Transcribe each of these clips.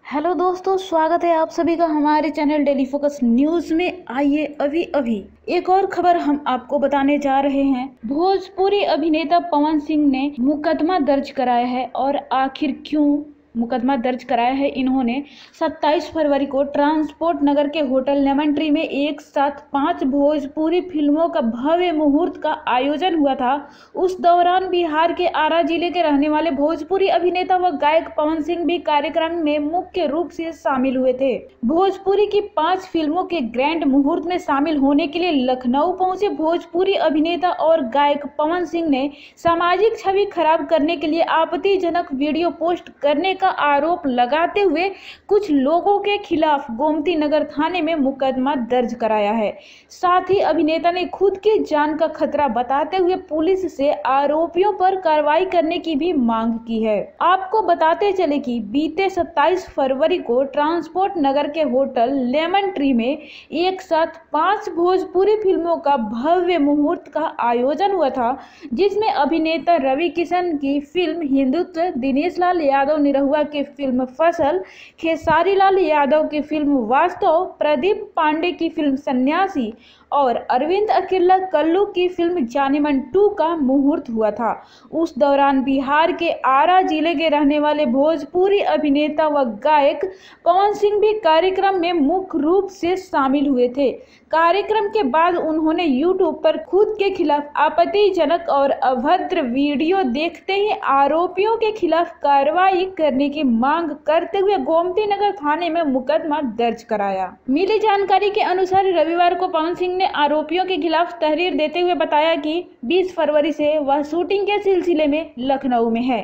Hello दोस्तों, स्वागत है आप सभी का हमारे चैनल डेली फोकस न्यूज में। आइए अभी एक और खबर हम आपको बताने जा रहे हैं। भोजपुरी अभिनेता पवन सिंह ने मुकदमा दर्ज कराया है। और आखिर क्यों मुकदमा दर्ज कराया है इन्होंने? 27 फरवरी को ट्रांसपोर्ट नगर के होटल लेमन ट्री में एक साथ 5 भोजपुरी फिल्मों का भव्य मुहूर्त का आयोजन हुआ था। उस दौरान बिहार के आरा जिले के रहने वाले भोजपुरी अभिनेता व गायक पवन सिंह भी कार्यक्रम में मुख्य रूप से शामिल हुए थे। भोजपुरी की 5 फिल्मों के ग्रैंड मुहूर्त में शामिल होने के लिए लखनऊ पहुंचे भोजपुरी अभिनेता और गायक पवन सिंह ने सामाजिक छवि खराब करने के लिए आपत्तिजनक वीडियो पोस्ट करने का आरोप लगाते हुए कुछ लोगों के खिलाफ गोमती नगर थाने में मुकदमा दर्ज कराया है। साथ ही अभिनेता ने खुद की जान का खतरा बताते हुए पुलिस से आरोपियों पर कार्रवाई करने की भी मांग की है। आपको बताते चले कि बीते 27 फरवरी को ट्रांसपोर्ट नगर के होटल लेमन ट्री में एक साथ 5 भोजपुरी फिल्मों का भव्य मुहूर्त का आयोजन हुआ था, जिसमें अभिनेता रवि किशन की फिल्म हिंदुत्व, दिनेश लाल यादव निरहुआ की फिल्म फसल, खेसारी लाल यादव की फिल्म वास्तव, प्रदीप पांडे की फिल्म सन्यासी और अरविंद अकेला कल्लू की फिल्म जानेमन 2 का मुहूर्त हुआ था। उस दौरान बिहार के आरा जिले के रहने वाले भोजपुरी अभिनेता व गायक पवन सिंह भी कार्यक्रम में मुख्य रूप से शामिल हुए थे। कार्यक्रम के बाद उन्होंने यूट्यूब पर खुद के खिलाफ आपत्तिजनक और अभद्र वीडियो देखते ही आरोपियों के खिलाफ कार्रवाई करने की मांग करते हुए गोमती नगर थाने में मुकदमा दर्ज कराया। मिली जानकारी के अनुसार रविवार को पवन सिंह ने आरोपियों के खिलाफ तहरीर देते हुए बताया कि 20 फरवरी से वह शूटिंग के सिलसिले में लखनऊ में है।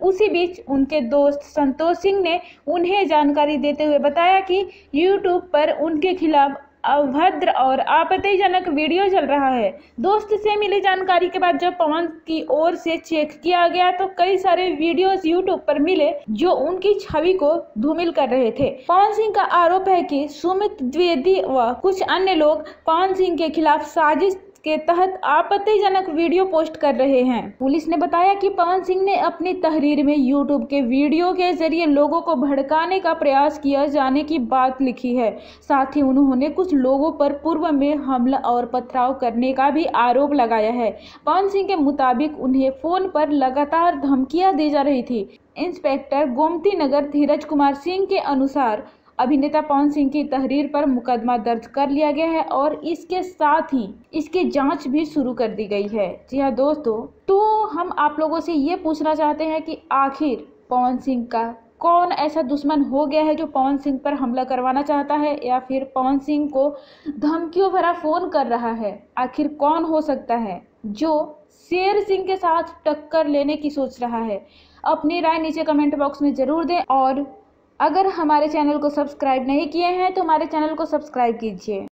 उसी बीच उनके दोस्त संतोष सिंह ने उन्हें जानकारी देते हुए बताया कि यूट्यूब पर उनके खिलाफ अभद्र और आपत्तिजनक वीडियो चल रहा है। दोस्त से मिली जानकारी के बाद जब पवन की ओर से चेक किया गया तो कई सारे वीडियोस यूट्यूब पर मिले जो उनकी छवि को धूमिल कर रहे थे। पवन सिंह का आरोप है कि सुमित द्विवेदी व कुछ अन्य लोग पवन सिंह के खिलाफ साजिश के तहत आपत्तिजनक वीडियो पोस्ट कर रहे हैं। पुलिस ने बताया कि पवन सिंह ने अपनी तहरीर में यूट्यूब के वीडियो के जरिए लोगों को भड़काने का प्रयास किया जाने की बात लिखी है। साथ ही उन्होंने कुछ लोगों पर पूर्व में हमला और पथराव करने का भी आरोप लगाया है। पवन सिंह के मुताबिक उन्हें फोन पर लगातार धमकियां दी जा रही थी। इंस्पेक्टर गोमती नगर धीरज कुमार सिंह के अनुसार अभिनेता पवन सिंह की तहरीर पर मुकदमा दर्ज कर लिया गया है और इसके साथ ही इसकी जांच भी शुरू कर दी गई है। जी हाँ दोस्तों, तो हम आप लोगों से ये पूछना चाहते हैं कि आखिर पवन सिंह का कौन ऐसा दुश्मन हो गया है जो पवन सिंह पर हमला करवाना चाहता है या फिर पवन सिंह को धमकियों भरा फोन कर रहा है? आखिर कौन हो सकता है जो शेर सिंह के साथ टक्कर लेने की सोच रहा है? अपनी राय नीचे कमेंट बॉक्स में जरूर दें। और अगर हमारे चैनल को सब्सक्राइब नहीं किए हैं तो हमारे चैनल को सब्सक्राइब कीजिए।